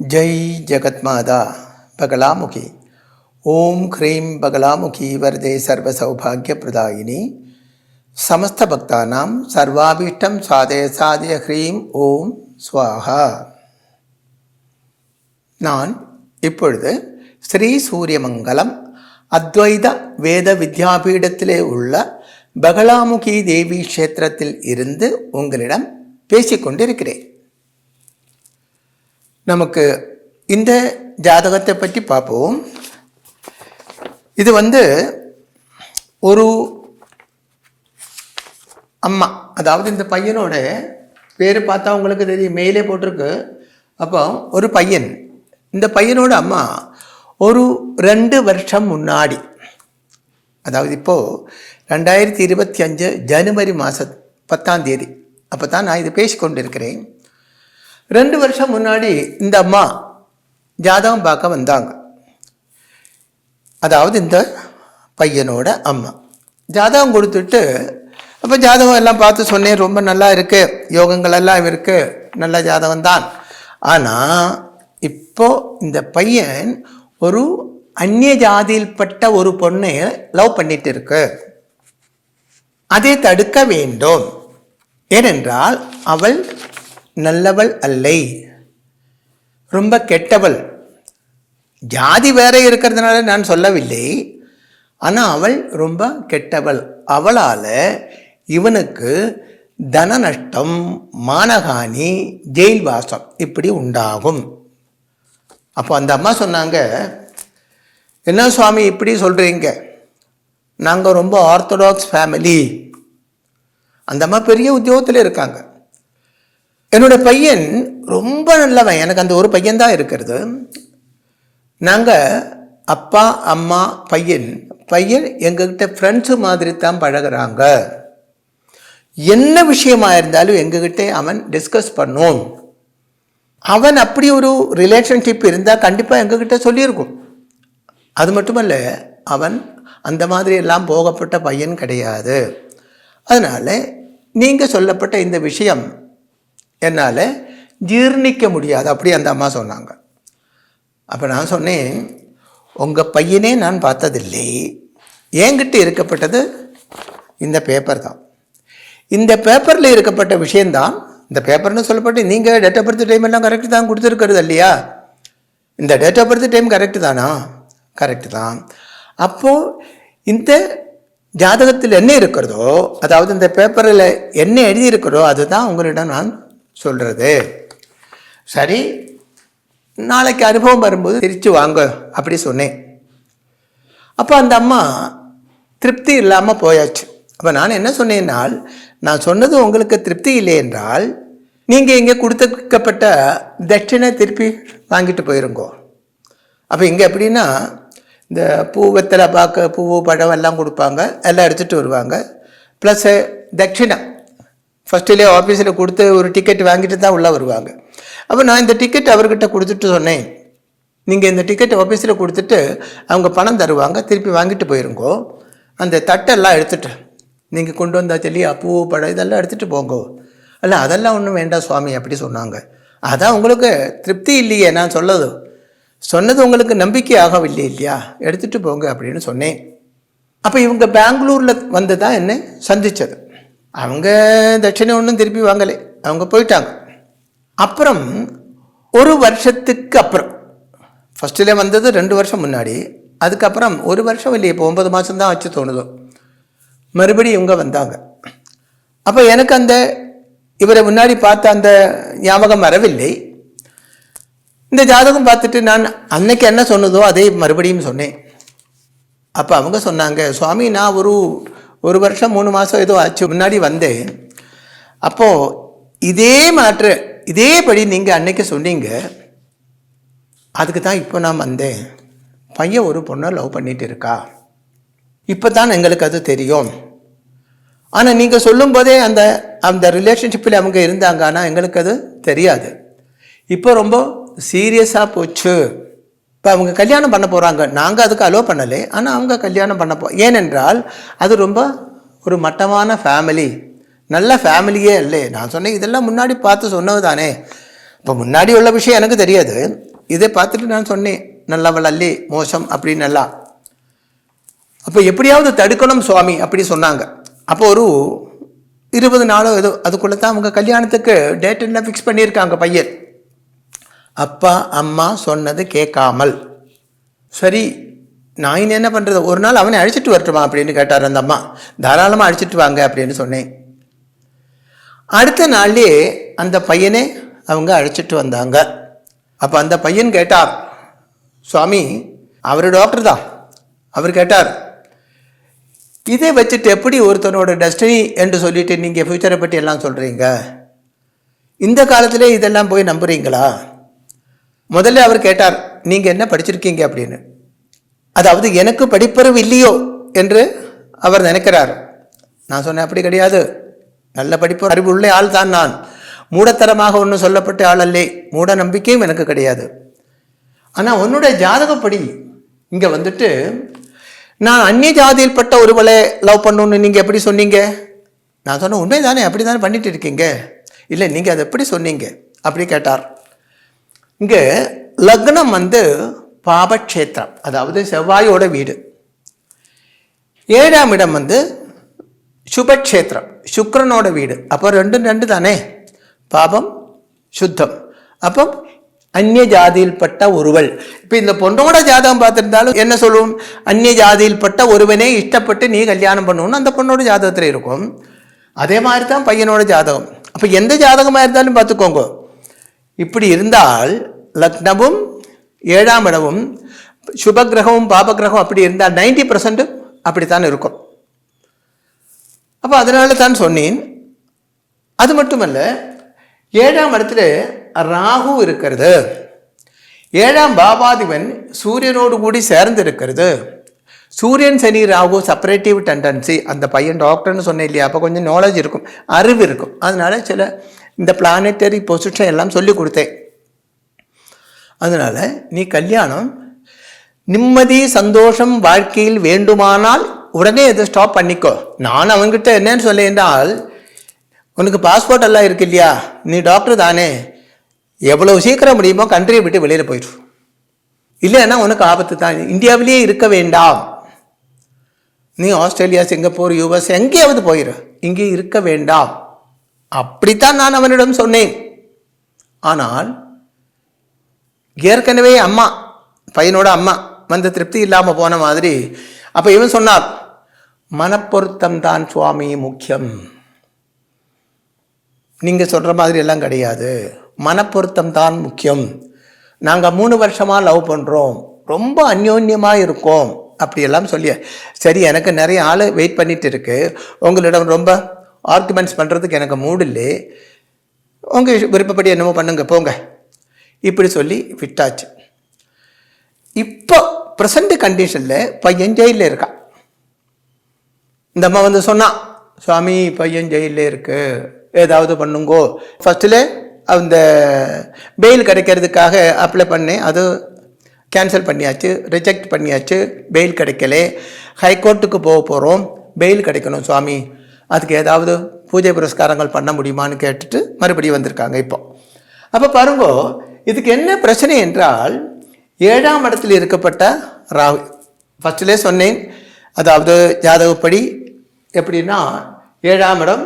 जय जगन्माता बगलामुखी ओम ह्रीं बगलामुखी वरदे सर्वसौभाग्यप्रदायिनी समस्त भक्तानां सर्वाभीष्टं साधय साधय ह्रीं ओम स्वाहा. நான் இப்பொழுது ஸ்ரீ சூரியமங்கலம் அத்வைத வேத வித்யாபீடத்திலே உள்ள பகலாமுகி தேவி க்ஷேத்திரத்தில் இருந்து உங்களிடம் பேசிக்கொண்டிருக்கிறேன். நமக்கு இந்த ஜாதகத்தை பற்றி பார்ப்போம். இது ஒரு அம்மா, அதாவது இந்த பையனோட பேர் பார்த்தா உங்களுக்கு தெரியும், மேலே போட்டிருக்கு. அப்போ ஒரு பையன், இந்த பையனோட அம்மா ஒரு 2 வருஷம் முன்னாடி, அதாவது இப்போது 2025 ஜனவரி மாதம் 10ஆம் தேதி அப்போ தான் நான் இது பேசிக்கொண்டிருக்கிறேன். 2 வருஷம் முன்னாடி இந்த அம்மா ஜாதகம் பார்க்க வந்தாங்க. அதாவது இந்த பையனோட அம்மா ஜாதகம் கொடுத்துட்டு, அப்போ ஜாதகம் எல்லாம் பார்த்து சொன்னேன், ரொம்ப நல்லா இருக்குது, யோகங்கள் எல்லாம் இருக்குது, நல்ல ஜாதகம் தான். ஆனால் இப்போ இந்த பையன் ஒரு அந்நிய ஜாதியில்பட்ட ஒரு பொண்ணை லவ் பண்ணிட்டு இருக்கு. அதை தடுக்க வேண்டும். ஏனென்றால் அவள் நல்லவள் அல்லை, ரொம்ப கெட்டவள். ஜாதி வேற இருக்கிறதுனால நான் சொல்லவில்லை, ஆனால் அவள் ரொம்ப கெட்டவள். அவளால் இவனுக்கு தன நஷ்டம், மானகானி, ஜெயில் வாசம் இப்படி உண்டாகும். அப்போ அந்த அம்மா சொன்னாங்க, என்ன சுவாமி இப்படி சொல்கிறீங்க, நாங்கள் ரொம்ப ஆர்த்தடாக்ஸ் ஃபேமிலி. அந்த அம்மா பெரிய உத்தியோகத்தில் இருக்காங்க. என்னோடய பையன் ரொம்ப நல்லவன், எனக்கு அந்த ஒரு பையன்தான் இருக்கிறது. நாங்கள் அப்பா அம்மா பையன் எங்ககிட்ட ஃப்ரெண்ட்ஸு மாதிரி தான் பழகிறாங்க. என்ன விஷயமா இருந்தாலும் எங்ககிட்ட அவன் டிஸ்கஸ் பண்ணும். அவன் அப்படி ஒரு ரிலேஷன்ஷிப் இருந்தால் கண்டிப்பாக எங்ககிட்ட சொல்லியிருக்கும். அது மட்டுமல்ல, அவன் அந்த மாதிரி எல்லாம் போகப்பட்ட பையன் கிடையாது. அதனால் நீங்கள் சொல்லப்பட்ட இந்த விஷயம் என்னால் ஜீர்ணிக்க முடியாது, அப்படி அந்த அம்மா சொன்னாங்க. அப்போ நான் சொன்னேன், உங்கள் பையனே நான் பார்த்ததில்லை, என்கிட்ட இருக்கப்பட்டது இந்த பேப்பர் தான். இந்த பேப்பரில் இருக்கப்பட்ட விஷயந்தான் இந்த பேப்பர்னு சொல்லப்பட்டு, நீங்கள் டேட் ஆஃப் பர்த் டைம் எல்லாம் கரெக்டு தான் கொடுத்துருக்கிறது இல்லையா? இந்த date of birth time correct தானா? கரெக்டு தான். அப்போது இந்த ஜாதகத்தில் என்ன இருக்கிறதோ, அதாவது இந்த பேப்பரில் என்ன எழுதியிருக்கிறதோ அதுதான் உங்களிடம் நான் சொல்கிறது. சரி, நாளைக்கு அனுபவம் வரும்போது திருச்சி வாங்க அப்படி சொன்னேன். அப்போ அந்த அம்மா திருப்தி இல்லாமல் போயாச்சு. அப்போ நான் என்ன சொன்னேன்னால், நான் சொன்னது உங்களுக்கு திருப்தி இல்லை என்றால் நீங்கள் இங்கே கொடுத்துக்கப்பட்ட தட்சிணை திருப்பி வாங்கிட்டு போயிருங்கோ. அப்போ இங்கே எப்படின்னா, இந்த பூ வெத்தலை பார்க்க பூவு பழம் எல்லாம் கொடுப்பாங்க, எல்லாம் எடுத்துகிட்டு வருவாங்க. ப்ளஸ்ஸு தட்சிணை ஃபஸ்ட்டிலே ஆஃபீஸில் கொடுத்து ஒரு டிக்கெட் வாங்கிட்டு தான் உள்ளே வருவாங்க. அப்போ நான் இந்த டிக்கெட் அவர்கிட்ட கொடுத்துட்டு சொன்னேன், நீங்கள் இந்த டிக்கெட் ஆஃபீஸில் கொடுத்துட்டு அவங்க பணம் தருவாங்க, திருப்பி வாங்கிட்டு போயிருங்கோ. அந்த தட்டெல்லாம் எடுத்துகிட்டு நீங்கள் கொண்டு வந்தால் இல்லையா, பூ பழம் இதெல்லாம் எடுத்துகிட்டு போங்கோ. அல்ல அதெல்லாம் ஒன்றும் வேண்டாம் சுவாமி அப்படி சொன்னாங்க. அதான் உங்களுக்கு திருப்தி இல்லையே, நான் சொன்னது உங்களுக்கு நம்பிக்கை ஆகவில்லை இல்லையா, எடுத்துகிட்டு போங்க அப்படின்னு சொன்னேன். அப்போ இவங்க பெங்களூரில் வந்து தான் என்னை சந்தித்தது. அவங்க தட்சிணை ஒன்றும் திருப்பி வாங்கலை, அவங்க போயிட்டாங்க. அப்புறம் ஒரு வருஷத்துக்கு அப்புறம், ஃபஸ்ட்டில் வந்தது 2 வருஷம் முன்னாடி, அதுக்கப்புறம் 1 வருஷம் இல்லையே, இப்போ 9 மாதம் தான் வச்சு தோணுதோ, மறுபடியும் இவங்க வந்தாங்க. அப்போ எனக்கு இவரை முன்னாடி பார்த்த அந்த ஞாபகம் வரவில்லை. இந்த ஜாதகம் பார்த்துட்டு நான் அன்னைக்கு என்ன சொன்னதோ அதே மறுபடியும் சொன்னேன். அப்போ அவங்க சொன்னாங்க, சுவாமி நான் ஒரு வருஷம் 3 மாதம் ஏதோ ஆச்சு முன்னாடி வந்தேன். அப்போது இதேபடி நீங்கள் அன்னைக்கு சொன்னீங்க, அதுக்கு தான் இப்போ நான் வந்தேன். பையன் ஒரு பொண்ணை லவ் பண்ணிட்டு இருக்கா, இப்போ தான் எங்களுக்கு அது தெரியும். ஆனால் நீங்கள் சொல்லும்போதே அந்த ரிலேஷன்ஷிப்பில் அவங்க இருந்தாங்க, ஆனால் எங்களுக்கு அது தெரியாது. இப்போ ரொம்ப சீரியஸாக போச்சு. இப்போ அவங்க கல்யாணம் பண்ண போகிறாங்க, நாங்கள் அதுக்கு அலோவ் பண்ணலை, ஆனால் அவங்க கல்யாணம் பண்ண ஏனென்றால் அது ரொம்ப ஒரு மட்டமான ஃபேமிலி, நல்ல ஃபேமிலியே இல்லை. நான் சொன்னேன், இதெல்லாம் முன்னாடி பார்த்து சொன்னது தானே. இப்போ முன்னாடி உள்ள விஷயம் எனக்கு தெரியாது, இதை பார்த்துட்டு நான் சொன்னேன் நல்லவள் அல்லி மோசம் அப்படின்னு எல்லாம். அப்போ எப்படியாவது தடுக்கணும் சுவாமி அப்படி சொன்னாங்க. அப்போ ஒரு 20 நாளோ ஏதோ அதுக்குள்ளே தான் அவங்க கல்யாணத்துக்கு டேட் எல்லாம் ஃபிக்ஸ் பண்ணியிருக்காங்க. பையன் அப்பா அம்மா சொன்னது கேட்காமல், சரி நான் என்ன பண்ணுறது, ஒரு நாள் அவனை அழைச்சிட்டு வரட்டுமா அப்படின்னு கேட்டார் அந்த அம்மா. தாராளமாக அழைச்சிட்டு வாங்க அப்படின்னு சொன்னேன். அடுத்த நாள்லேயே அந்த பையனே அவங்க அழைச்சிட்டு வந்தாங்க. அப்போ அந்த பையன் கேட்டார், சுவாமி அவர் டாக்டர் தான், அவர் கேட்டார், இதை வச்சுட்டு எப்படி ஒருத்தனோட டெஸ்டினி என்று சொல்லிட்டு நீங்கள் ஃப்யூச்சரை பற்றி எல்லாம் சொல்கிறீங்க, இந்த காலத்தில் இதெல்லாம் போய் நம்புறீங்களா? முதல்ல அவர் கேட்டார், நீங்கள் என்ன படிச்சிருக்கீங்க அப்படின்னு. அதாவது எனக்கு படிப்பறிவு இல்லையோ என்று அவர் நினைக்கிறார். நான் சொன்னேன், அப்படி கிடையாது, நல்ல படிப்பு அறிவு உள்ள ஆள் தான் நான், மூடத்தரமாக ஒன்றும் சொல்லப்பட்ட ஆள் அல்லே, மூட நம்பிக்கையும் எனக்கு கிடையாது. ஆனால் உன்னுடைய ஜாதகப்படி இங்கே வந்துட்டு நான் அந்நிய ஜாதியில் பட்ட ஒருவளை லவ் பண்ணணுன்னு நீங்கள் எப்படி சொன்னீங்க? நான் சொன்னேன், உண்மை தானே, அப்படி தானே பண்ணிட்டு இருக்கீங்க. இல்லை நீங்கள் அதை எப்படி சொன்னீங்க அப்படி கேட்டார். இங்கே லக்னம் வந்து பாபக்ஷேத்திரம், அதாவது செவ்வாயோட வீடு. 7ஆம் இடம் வந்து சுபக்ஷேத்திரம், சுக்கிரனோட வீடு. அப்போ ரெண்டு தானே, பாபம் சுத்தம். அப்போ அந்நிய ஜாதியில் பட்ட ஒருவள். இப்போ இந்த பொண்ணோட ஜாதகம் பார்த்துருந்தாலும் என்ன சொல்லுவோம், அந்நிய ஜாதியில் பட்ட ஒருவனே இஷ்டப்பட்டு நீ கல்யாணம் பண்ணணும்னு அந்த பொண்ணோட ஜாதகத்தில் இருக்கும். அதே மாதிரி தான் பையனோட ஜாதகம். அப்போ எந்த ஜாதகமாக இருந்தாலும் பார்த்துக்கோங்க, இப்படி இருந்தால் லக்னமும் 7ஆம் இடமும் சுபகிரகமும் பாபகிரகம் அப்படி இருந்தால் 90% அப்படித்தான் இருக்கும். அப்போ அதனால தான் சொன்னேன். அது மட்டுமல்ல, 7ஆம் இடத்துல ராகு இருக்கிறது, 7ஆம் பாவாதிபன் சூரியனோடு கூடி சேர்ந்து இருக்கிறது. சூரியன் சனி ராகு செப்பரேட்டிவ் டெண்டன்சி. அந்த பையன் டாக்டர்னு சொன்னேன் இல்லையா, அப்போ கொஞ்சம் நாலேஜ் இருக்கும், அறிவு இருக்கும். அதனால சில இந்த பிளானட்டரி பொசிஷன் எல்லாம் சொல்லி கொடுத்தேன். அதனால நீ கல்யாணம் நிம்மதி சந்தோஷம் வாழ்க்கையில் வேண்டுமானால் உடனே இதை ஸ்டாப் பண்ணிக்கோ. நான் அவங்ககிட்ட என்னன்னு சொல்லேன்னால், உனக்கு பாஸ்போர்ட் எல்லாம் இருக்கு இல்லையா, நீ டாக்டர் தானே, எவ்வளவு சீக்கிரம் முடியுமோ கண்ட்ரியை விட்டு வெளியில் போயிடும். இல்லைன்னா உனக்கு ஆபத்து தான். இந்தியாவிலேயே இருக்க வேண்டாம், நீ ஆஸ்திரேலியா சிங்கப்பூர் யூஎஸ் எங்கேயாவது போயிரு, இங்கே இருக்க வேண்டாம். அப்படித்தான் நான் அவனிடம் சொன்னேன். ஆனால் ஏற்கனவே அம்மா, பையனோட அம்மா வந்து திருப்தி இல்லாமல் போன மாதிரி. அப்போ இவன் சொன்னார், மனப்பொருத்தம் தான் சுவாமி முக்கியம், நீங்கள் சொல்கிற மாதிரி எல்லாம் கிடையாது, மனப்பொருத்தம் தான் முக்கியம். நாங்கள் 3 வருஷமாக லவ் பண்ணுறோம், ரொம்ப அந்யோன்யமாக இருக்கோம் அப்படியெல்லாம் சொல்லி. சரி, எனக்கு நிறைய ஆள் வெயிட் பண்ணிட்டு இருக்கு, உங்களிடம் ரொம்ப ஆர்குமெண்ட்ஸ் பண்ணுறதுக்கு எனக்கு மூடு இல்லை, உங்கள் விருப்பப்படி என்னமோ பண்ணுங்க போங்க இப்படி சொல்லி விட்டாச்சு. இப்போ ப்ரெசண்ட் கண்டிஷனில் பையன் ஜெயிலில் இருக்கான். இந்த அம்மா வந்து சொன்னான், சுவாமி பையன் ஜெயிலில் இருக்கு, ஏதாவது பண்ணுங்கோ. ஃபஸ்ட்டில் அந்த பெயில் கிடைக்கிறதுக்காக அப்ளை பண்ணேன், அது கேன்சல் பண்ணியாச்சு, ரிஜெக்ட் பண்ணியாச்சு, பெயில் கிடைக்கல. ஹைகோர்ட்டுக்கு போக போகிறோம், பெயில் கிடைக்கணும் சுவாமி, அதுக்கு ஏதாவது பூஜை புரஸ்காரங்கள் பண்ண முடியுமான்னு கேட்டுட்டு மறுபடியும் வந்திருக்காங்க இப்போ. அப்போ பாருங்கோ, இதுக்கு என்ன பிரச்சனை என்றால், 7ஆம் இடத்தில் இருக்கப்பட்ட ராகு. ஃபஸ்ட்டிலே சொன்னேன், அதாவது ஜாதகப்படி எப்படின்னா 7ஆம் இடம்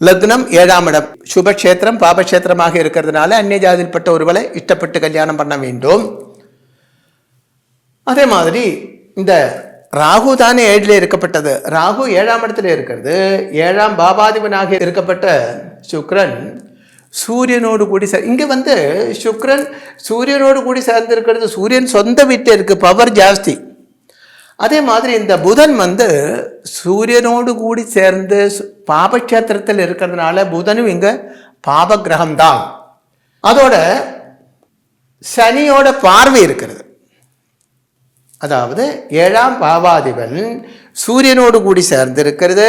லக்னம், 7ஆம் இடம் சுபக்ஷேத்திரம் பாபக்ஷேத்திரமாக இருக்கிறதுனால அந்நிய ஜாதியில்பட்ட ஒருவரை இஷ்டப்பட்டு கல்யாணம் பண்ண வேண்டும். அதே மாதிரி இந்த ராகு தானே 7ல் இருக்கப்பட்டது, ராகு 7ஆம் இடத்துல இருக்கிறது. 7ஆம் பாபாதிபனாக இருக்கப்பட்ட சுக்கிரன் சூரியனோடு கூடி இங்கே வந்து சுக்கிரன் சூரியனோடு கூடி சேர்ந்து இருக்கிறது. சூரியன் சொந்த வீட்டில் இருக்கு, பவர் ஜாஸ்தி. அதே மாதிரி இந்த புதன் வந்து சூரியனோடு கூடி சேர்ந்து பாபக்ஷேத்திரத்தில் இருக்கிறதுனால புதனும் இங்கே பாப கிரகம்தான். அதோட சனியோட பார்வை இருக்கிறது. அதாவது 7ஆம் பாவாதிபன் சூரியனோடு கூடி சேர்ந்து இருக்கிறது,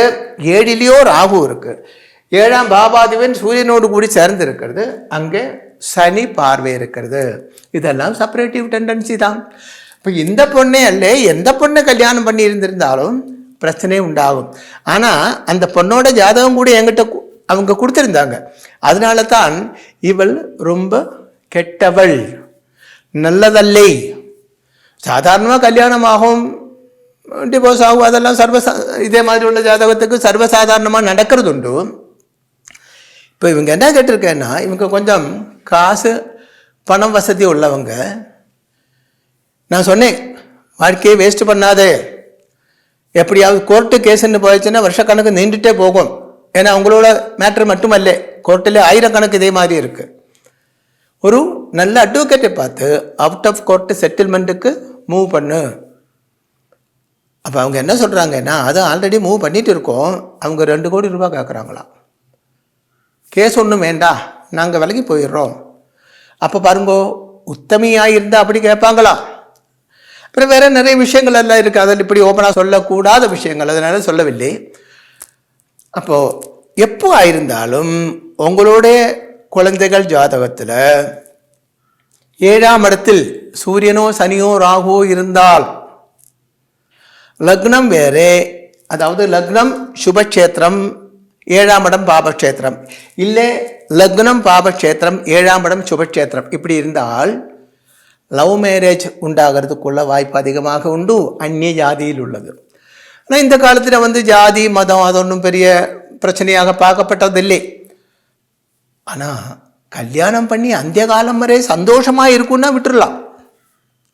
7லேயோ ராகு இருக்கு. 7ஆம் பாவாதிபன் சூரியனோடு கூடி சேர்ந்து இருக்கிறது, அங்கே சனி பார்வை இருக்கிறது. இதெல்லாம் செப்பரேட்டிவ் டெண்டன்சி தான். இப்போ இந்த பொண்ணே அல்ல, எந்த பொண்ணை கல்யாணம் பண்ணி இருந்திருந்தாலும் பிரச்சனை உண்டாகும். ஆனால் அந்த பொண்ணோட ஜாதகம் கூட என்கிட்ட அவங்க கொடுத்துருந்தாங்க. அதனால தான் இவள் ரொம்ப கெட்டவள், நல்லதல்லை. சாதாரணமாக கல்யாணம் ஆகும், டிவோர்ஸ் ஆகும், அதெல்லாம் இதே மாதிரி உள்ள ஜாதகத்துக்கு சர்வசாதாரணமாக நடக்கிறது உண்டு. இப்போ இவங்க என்ன கேட்டிருக்கேன்னா, இவங்க கொஞ்சம் காசு பணம் வசதி உள்ளவங்க. நான் சொன்னேன், வாழ்க்கையை வேஸ்ட் பண்ணாதே, எப்படியாவது கோர்ட்டு கேஸுன்னு போயிடுச்சுன்னா வருஷக்கணக்கு நீண்டுட்டே போகும். ஏன்னா அவங்களோட மேட்ரு மட்டுமல்ல, கோர்ட்டில் ஆயிரக்கணக்கு இதே மாதிரி இருக்கு. ஒரு நல்ல அட்வொகேட்டை பார்த்து அவுட் ஆஃப் கோர்ட்டு செட்டில்மெண்ட்டுக்கு மூவ் பண்ணு. அப்போ அவங்க என்ன சொல்கிறாங்கன்னா, அதை ஆல்ரெடி மூவ் பண்ணிட்டு இருக்கோம், அவங்க 2 கோடி ரூபாய் கேட்குறாங்களாம். கேஸ் ஒன்றும் வேண்டாம், நாங்கள் விலகி போயிடுறோம். அப்போ பாருங்கோ, உத்தமியாக இருந்தால் அப்படி கேட்பாங்களாம். அப்புறம் வேறு நிறைய விஷயங்கள் எல்லாம் இருக்குது, அதில் இப்படி ஓப்பனாக சொல்லக்கூடாத விஷயங்கள், அதனால சொல்லவில்லை. அப்போது எப்போ ஆயிருந்தாலும் உங்களுடைய குழந்தைகள் ஜாதகத்தில் 7ஆம் இடத்தில் சூரியனோ சனியோ ராகுவோ இருந்தால், லக்னம் வேறு, அதாவது லக்னம் சுபக்ஷேத்திரம், 7ஆம் இடம் பாபக்ஷேத்திரம், இல்லை லக்னம் பாபக்ஷேத்திரம் 7ஆம் இடம் சுபக்ஷேத்திரம், இப்படி இருந்தால் லவ் மேரேஜ் உண்டாகிறதுக்குள்ள வாய்ப்பு அதிகமாக உண்டு, அந்நிய ஜாதியில் உள்ளது. ஆனால் இந்த காலத்தில் ஜாதி மதம் அது ஒன்றும் பெரிய பிரச்சனையாக பார்க்கப்பட்டதில்லை. ஆனால் கல்யாணம் பண்ணி அந்த காலம் வரை சந்தோஷமாக இருக்குன்னா விட்டுடலாம்,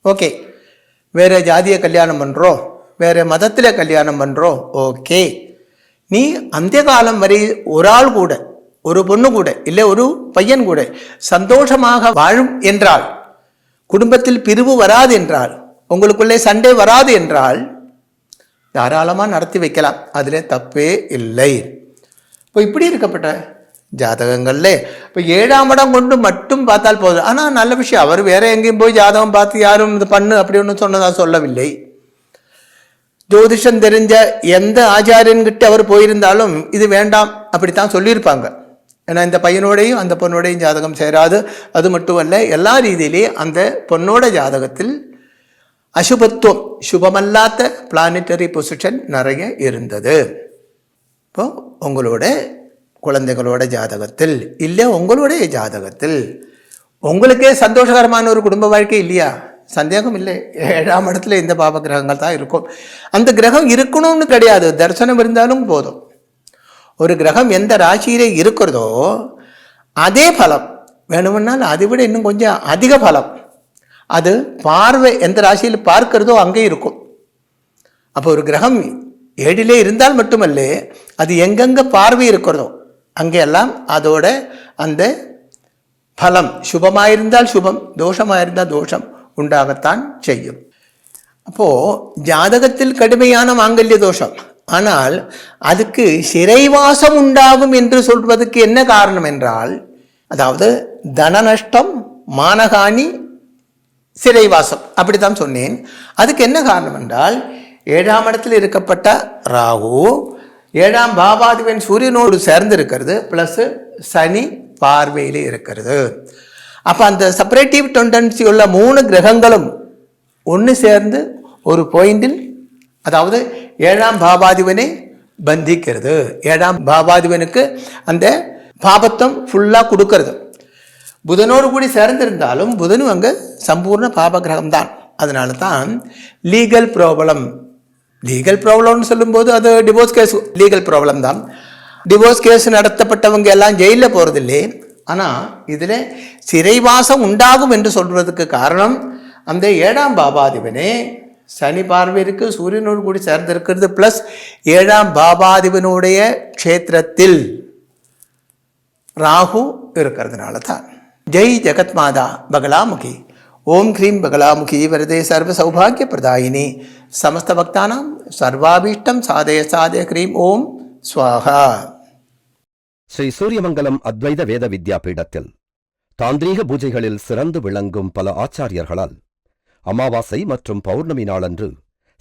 ஓகே. வேறு ஜாதியை கல்யாணம் பண்ணுறோம், வேறு மதத்தில் கல்யாணம் பண்ணுறோம், ஓகே. நீ அந்த காலம் வரை ஒரு ஆள் கூட, ஒரு பொண்ணு கூட, இல்லை ஒரு பையன் கூட சந்தோஷமாக வாழும் என்றால், குடும்பத்தில் பிரிவு வராது என்றால், உங்களுக்குள்ளே சண்டை வராது என்றால் தாராளமாக நடத்தி வைக்கலாம், அதில் தப்பே இல்லை. இப்போ இப்படி இருக்கப்பட்ட ஜாதகங்கள்ல இப்போ 7ஆம் இடம் கொண்டு மட்டும் பார்த்தால் போதும். ஆனால் நல்ல விஷயம், அவர் வேற எங்கேயும் போய் ஜாதகம் பார்த்து யாரும் இது பண்ணு அப்படி ஒன்று சொன்னதா சொல்லவில்லை. ஜோதிஷம் தெரிஞ்ச எந்த ஆச்சாரியன்கிட்ட அவர் போயிருந்தாலும் இது வேண்டாம் அப்படித்தான் சொல்லியிருப்பாங்க. ஏன்னா இந்த பையனோடையும் அந்த பொண்ணோடையும் ஜாதகம் சேராது. அது மட்டுமல்ல, எல்லா ரீதியிலேயும் அந்த பொண்ணோட ஜாதகத்தில் அசுபத்துவம், சுபமல்லாத பிளானிட்டரி பொசிஷன் நிறைய இருந்தது. இப்போ உங்களோட குழந்தைகளோட ஜாதகத்தில், இல்லை உங்களுடைய ஜாதகத்தில் உங்களுக்கே சந்தோஷகரமான ஒரு குடும்ப வாழ்க்கை இல்லையா? சந்தேகம் இல்லை, 7ஆம் இடத்துல இந்த பாப கிரகங்கள் தான் இருக்கும். அந்த கிரகம் இருக்கணும்னு கிடையாது, தரிசனம் இருந்தாலும் போதும். ஒரு கிரகம் எந்த ராசியிலே இருக்கிறதோ அதே பலம் வேணும்னால் அதை விட இன்னும் கொஞ்சம் அதிக பலம் அது பார்வை எந்த ராசியில் பார்க்கிறதோ அங்கே இருக்கும். அப்போ ஒரு கிரகம் 7லே இருந்தால் மட்டுமல்ல, அது எங்கெங்கே பார்வை இருக்கிறதோ அங்கெல்லாம் அதோட அந்த பலம் சுபமாயிருந்தால் சுபம், தோஷமாயிருந்தால் தோஷம் உண்டாகத்தான் செய்யும். அப்போது ஜாதகத்தில் கடுமையான மாங்கல்ய தோஷம், ஆனால் அதுக்கு சிறைவாசம் உண்டாகும் என்று சொல்வதற்கு என்ன காரணம் என்றால், அதாவது தன நஷ்டம், மானகாணி, சிறைவாசம் அப்படித்தான் சொன்னேன். அதுக்கு என்ன காரணம் என்றால், 7ஆம் இடத்தில் இருக்கப்பட்ட ராகு 7ஆம் பாவாதிபன் சூரியனோடு சேர்ந்து இருக்கிறது, பிளஸ் சனி பார்வையிலே இருக்கிறது. அப்போ அந்த செப்பரேட்டிவ் டெண்டன்சி உள்ள 3 கிரகங்களும் ஒன்று சேர்ந்து ஒரு பாயிண்டில், அதாவது 7ஆம் பாவாதிபனை பந்திக்கிறது. 7ஆம் பாவாதிபனுக்கு அந்த பாபத்தம் ஃபுல்லாக கொடுக்கறது. புதனோடு கூடி சேர்ந்திருந்தாலும் புதனும் அங்கே சம்பூர்ண பாப கிரகம்தான். அதனால தான் லீகல் ப்ராப்ளம்னு சொல்லும்போது அது டிவோர்ஸ் கேஸ் லீகல் ப்ராப்ளம் தான். டிவோர்ஸ் கேஸ் நடத்தப்பட்டவங்க எல்லாம் ஜெயிலில் போகிறதில்லை. ஆனால் இதில் சிறைவாசம் உண்டாகும் என்று சொல்வதற்கு காரணம், அந்த 7ஆம் பாபாதிபனே சனி பார்வைக்கு சூரியனோடு கூடி சேர்ந்திருக்கிறது, பிளஸ் 7ஆம் பாபாதிபனுடைய க்ஷேத்திரத்தில் ராகு இருக்கிறதுனால தான். ஜெய் ஜெகத் மாதா பகலாமுகி. ஓம் க்ரீம் பகலாமுகி வரதே சர்வ சௌபாகிய பிரதாயினி. சமஸ்த பக்தானாம் சர்வாபீஷ்டம் சாதய சாதய க்ரீம் ஓம் ஸ்வாஹா. ஸ்ரீ சூரியமங்கலம் அத்வைத வேத வித்யாபீடத்தில் தாந்திரீக பூஜைகளில் சிறந்து விளங்கும் பல ஆச்சாரியர்களால் அமாவாசை மற்றும் பௌர்ணமி நாளன்று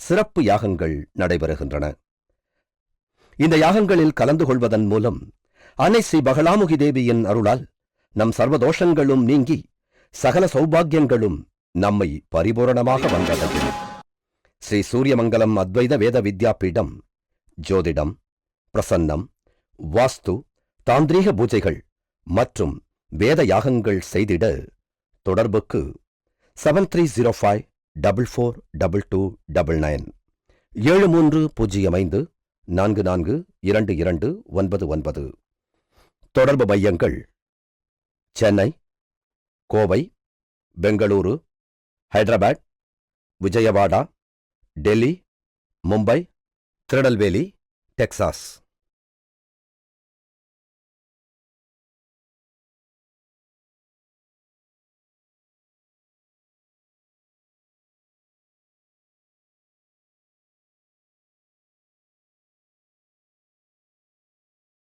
சிறப்பு யாகங்கள் நடைபெறுகின்றன. இந்த யாகங்களில் கலந்து கொள்வதன் மூலம் அன்னை ஸ்ரீ பகலாமுகி தேவியின் அருளால் நம் சர்வதோஷங்களும் நீங்கி சகல சௌபாகியங்களும் நம்மை பரிபூரணமாக வந்தடையும். ஸ்ரீ சூரியமங்கலம் அத்வைத வேத வித்யாபீடம் ஜோதிடம், பிரசன்னம், வாஸ்து, தாந்திரீக பூஜைகள் மற்றும் வேத யாகங்கள் செய்திட தொடர்புக்கு 7305442299 7305442299. தொடர்பு மையங்கள் சென்னை, கோவை, பெங்களூரு, ஹைதராபாத், விஜயவாடா, டெல்லி, மும்பை, திருநெல்வேலி, டெக்சாஸ்.